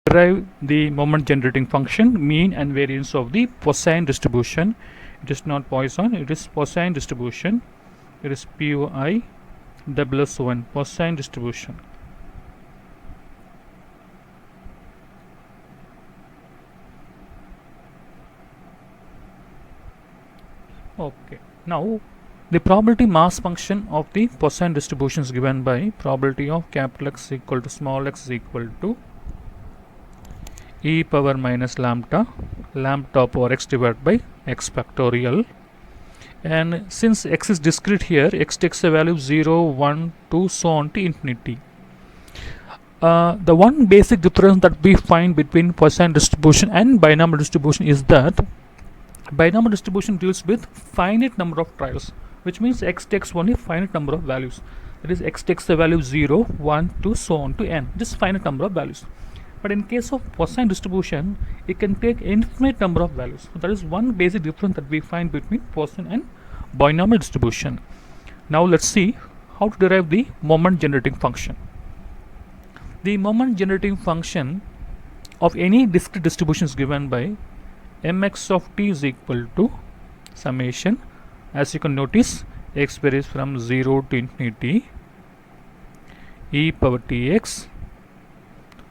Derive the moment generating function mean and variance of the Poisson distribution. It is not Poisson, it is Poisson distribution. It is POI+1 Poisson distribution. Okay, now the probability mass function of the Poisson distribution is given by probability of capital X equal to small x is equal to e power minus lambda power x divided by x factorial. And since x is discrete here, x takes a value 0, 1, 2, so on to infinity. The one basic difference that we find between Poisson distribution and binomial distribution is that binomial distribution deals with finite number of trials, which means x takes only finite number of values. That is, x takes the value 0, 1, 2, so on to n, just finite number of values. But in case of Poisson distribution, it can take infinite number of values. So that is one basic difference that we find between Poisson and binomial distribution. Now let's see how to derive the moment generating function. The moment generating function of any discrete distribution is given by mx of t is equal to summation. As you can notice, x varies from 0 to infinity, e power tx,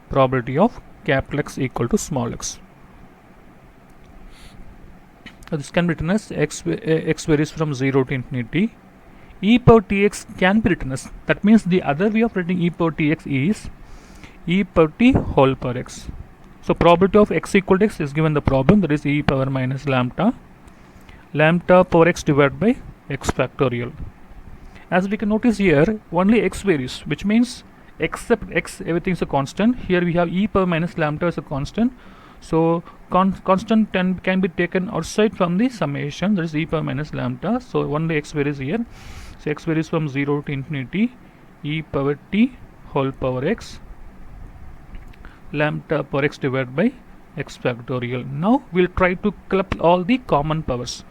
probability of capital X equal to small x. So this can be written as x varies from 0 to infinity. E power tx can be written as, that means the other way of writing e power tx is e power t whole power x. So probability of x equal to x is given the problem, that is e power minus lambda power x divided by x factorial. As we can notice here, only x varies, which means except x everything is a constant. Here we have e power minus lambda as a constant, so constant can be taken outside from the summation, that is e power minus lambda. So only x varies here, so x varies from 0 to infinity, e power t whole power x lambda power x divided by x factorial. Now we'll try to club all the common powers.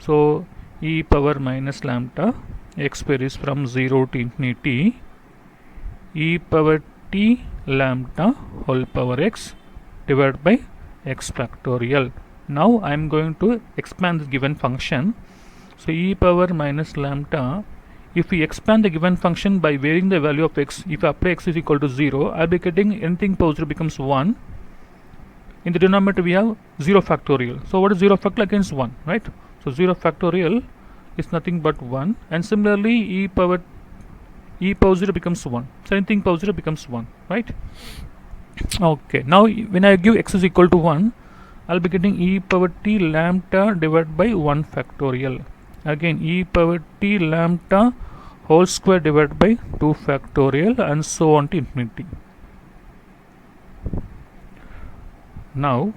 So e power minus lambda, x varies from 0 to infinity, e power t lambda whole power x divided by x factorial. Now I am going to expand the given function. So e power minus lambda, if we expand the given function by varying the value of x, if I apply x is equal to 0, I will be getting anything power 0 becomes 1. In the denominator we have 0 factorial. So what is 0 factorial? Against 1, right? So 0 factorial is nothing but 1, and similarly e power 0 becomes 1. So anything power 0 becomes 1, right? Okay, now when I give x is equal to 1, I'll be getting e power t lambda divided by 1 factorial. Again e power t lambda whole square divided by 2 factorial, and so on to infinity. Now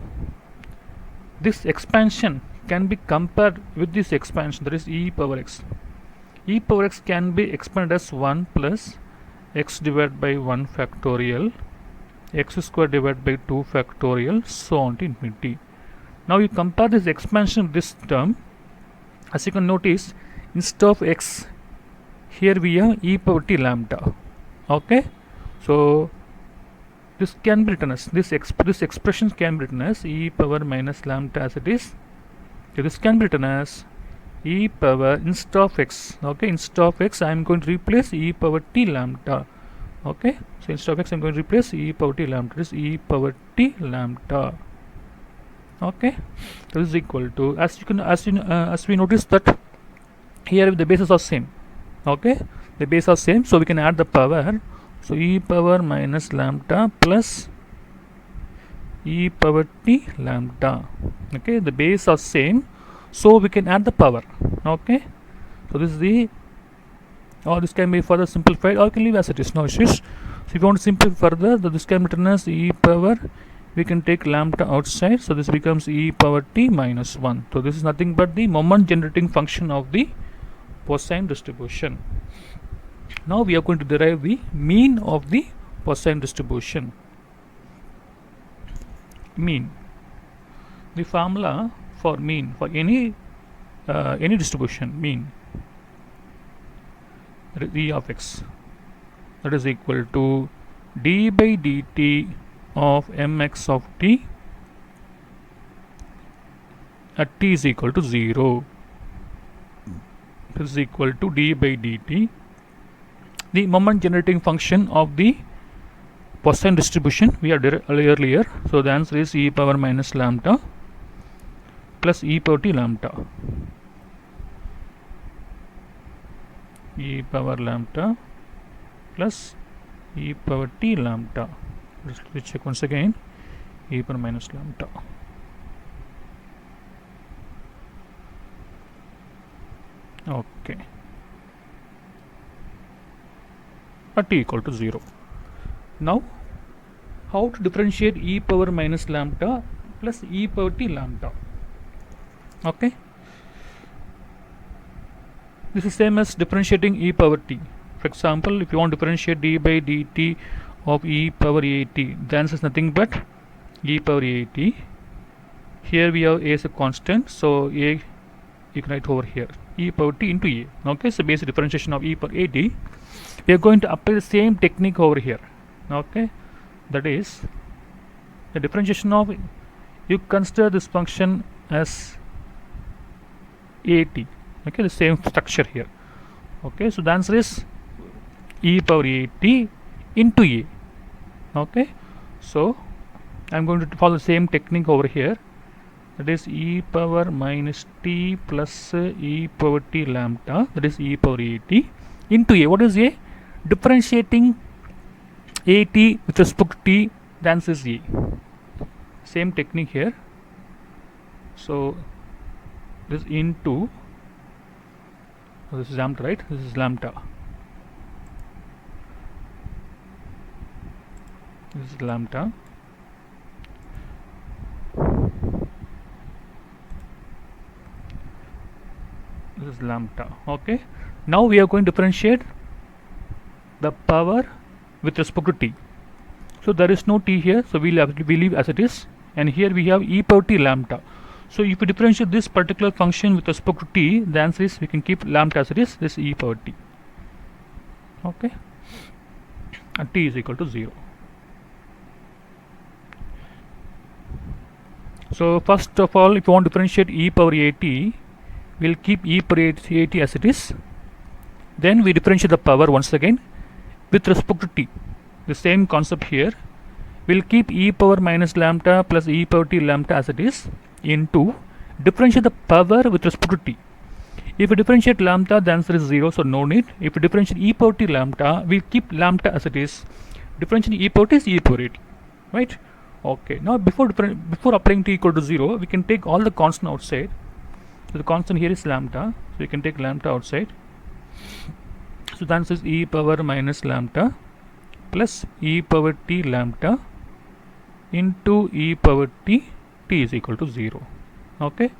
this expansion can be compared with this expansion, that is e power x. E power x can be expanded as 1 plus x divided by 1 factorial, x square divided by 2 factorial, so on to infinity. Now you compare this expansion with this term. As you can notice, instead of x, here we have e power t lambda. Okay, so this can be written as this expression can be written as e power minus lambda as it is. So this can be written as e power instead of x. Okay, instead of x I am going to replace e power t lambda. Okay, so instead of x I am going to replace e power t lambda. This is e power t lambda. Okay, so this is equal to, as we notice that here the bases are same. Okay, the bases are same, so we can add the power. So e power minus lambda plus e power t lambda. Okay, the bases are same, so we can add the power. Okay, so this is the, or this can be further simplified, or can leave as it is, no issues. So if you want to simplify further, this can be written as e power, we can take lambda outside, so this becomes e power t minus 1. So this is nothing but the moment generating function of the Poisson distribution. Now we are going to derive the mean of the Poisson distribution. Mean. The formula for mean for any distribution, mean, e of x, that is equal to d by dt of mx of t at t is equal to 0. This is equal to d by dt, the moment generating function of the Poisson distribution we had earlier. So the answer is e power minus lambda plus e power t lambda. E power lambda plus e power t lambda. Let's check once again. E power minus lambda. Okay. At t equal to 0. Now, how to differentiate e power minus lambda plus e power t lambda? Okay. This is same as differentiating e power t. For example, if you want to differentiate d by dt of e power a t, the answer is nothing but e power a t. Here we have a as a constant, so a you can write over here e power t into a. Okay, so basic differentiation of e power a t. We are going to apply the same technique over here. Okay, that is the differentiation of, you consider this function as at. Okay, the same structure here. Okay, so the answer is e power at into a. Okay, so I'm going to follow the same technique over here. That is e power minus t plus e power t lambda, that is e power at into a. What is a? Differentiating at with respect to t, the answer is a. Same technique here. So this into, this is lambda, right? This is lambda. This is lambda. This is lambda. Okay. Now we are going to differentiate the power with respect to t. So there is no t here, so we leave as it is, and here we have e power t lambda. So if we differentiate this particular function with respect to t, the answer is we can keep lambda as it is, this e power t. Okay, and t is equal to 0. So first of all, if you want to differentiate e power at, we'll keep e power at as it is. Then we differentiate the power once again with respect to t. The same concept here. We'll keep e power minus lambda plus e power t lambda as it is into differentiate the power with respect to t. If we differentiate lambda, the answer is 0, so no need. If we differentiate e power t lambda, we keep lambda as it is. Differentiate e power t is e power at, right? Okay. Now before applying t equal to 0, we can take all the constant outside. So the constant here is lambda, so you can take lambda outside. So the answer is e power minus lambda plus e power t lambda into e power t, t is equal to 0. Okay,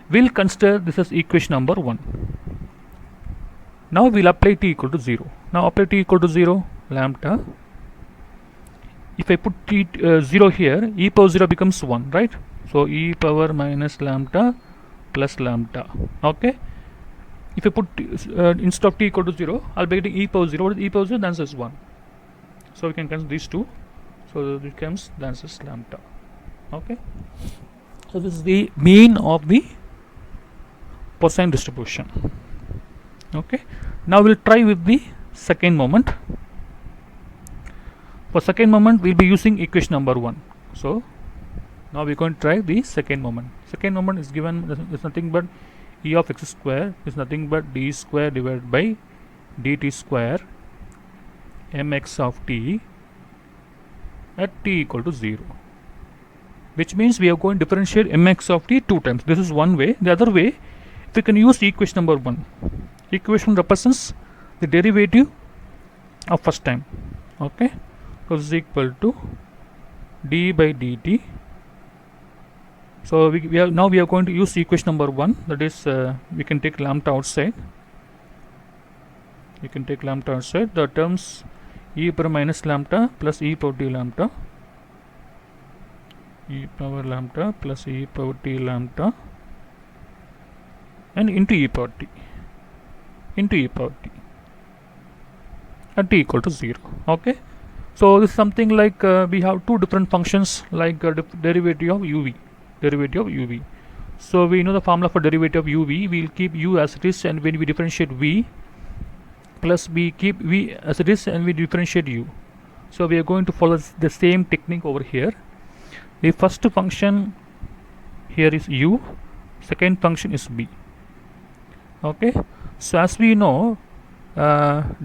we'll consider this as equation number 1. Now we'll apply t equal to 0. Now apply t equal to 0, lambda. If I put t 0 here, e power 0 becomes 1, right? So e power minus lambda plus lambda. Okay, if I put instead of t equal to 0, I'll be getting e power 0. What is e power 0? The answer is 1. So we can consider these two. So it becomes the answer is lambda. Okay. So this is the mean of the Poisson distribution. Okay. Now we'll try with the second moment. For second moment, we'll be using equation number 1. So now we're going to try the second moment. Second moment is given is nothing but e of x square is nothing but d square divided by dt square mx of t at t equal to 0, which means we are going to differentiate mx of t 2 times. This is one way. The other way, we can use equation number 1. Equation represents the derivative of first time. Okay, so this is equal to d by dt. So we are going to use equation number 1, that is we can take lambda outside. You can take lambda outside. The terms e power minus lambda plus e power t lambda, e power lambda plus e power t lambda, and into e power t at t equal to 0. Okay, So this is something like we have two different functions like derivative of uv. So we know the formula for derivative of uv. We'll keep u as it is, and when we differentiate v, plus we keep v as it is and we differentiate u. So we are going to follow the same technique over here. The first function here is u, second function is b. Okay, so as we know,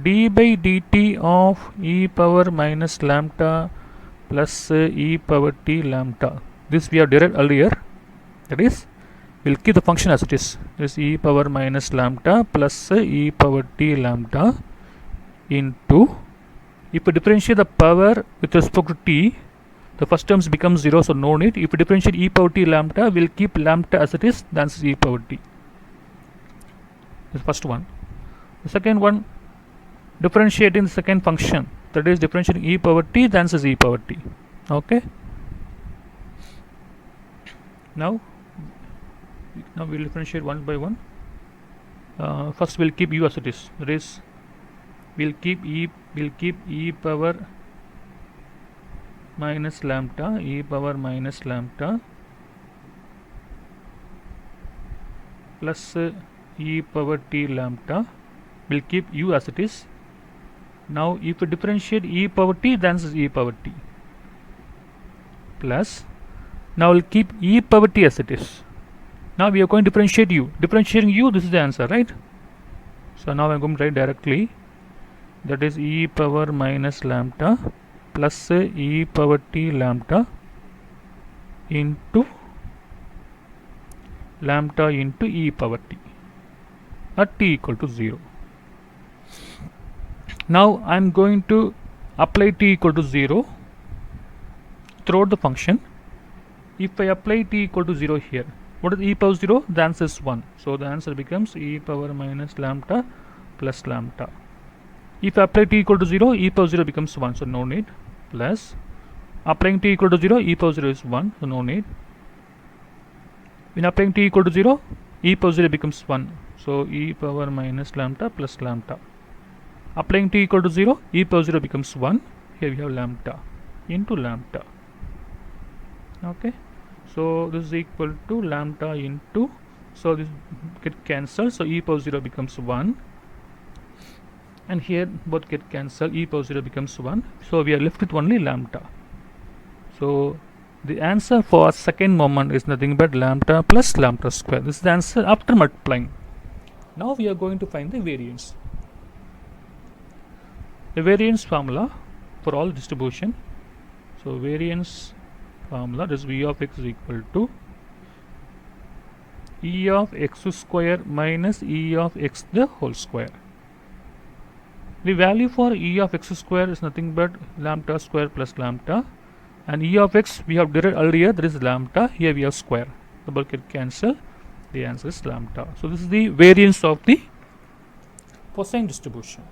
d by dt of e power minus lambda plus e power t lambda, this we have derived earlier. That is, we'll keep the function as it is. This e power minus lambda plus e power t lambda into, if we differentiate the power with respect to t, the first terms becomes 0, so no need. If we differentiate e power t lambda, we'll keep lambda as it is, that's e power t. The first one. The second one, differentiating the second function, that is differentiating e power t, that's e power t. Okay. Now we'll differentiate one by one. First we'll keep u as it is. That is, we'll keep e power minus lambda plus e power t lambda. We'll keep u as it is. Now if we differentiate e power t, then this is e power t, plus, now we'll keep e power t as it is. Now we are going to differentiate u. Differentiating u, this is the answer, right? So now I'm going to write directly, that is e power minus lambda plus e power t lambda into lambda into e power t at t equal to 0. Now I'm going to apply t equal to 0 throughout the function. If I apply t equal to 0 here, what is e power 0? The answer is 1. So the answer becomes e power minus lambda plus lambda. If I apply t equal to 0, e power 0 becomes 1, so no need. Plus, applying t equal to 0, e power 0 is 1, so no need. When applying t equal to 0, e power 0 becomes 1, so e power minus lambda plus lambda. Applying t equal to 0, e power 0 becomes 1. Here we have lambda into lambda. Okay, so this is equal to lambda into, so this get cancelled, so e power 0 becomes 1, and here both get cancelled, e power 0 becomes 1, so we are left with only lambda. So the answer for second moment is nothing but lambda plus lambda square. This is the answer after multiplying. Now we are going to find the variance. The variance formula for all distribution. So variance formula is v of x is equal to e of x square minus e of x the whole square. The value for e of x square is nothing but lambda square plus lambda, and e of x we have derived earlier, that is lambda. Here we have square, the bulk get cancel, the answer is lambda. So this is the variance of the Poisson distribution.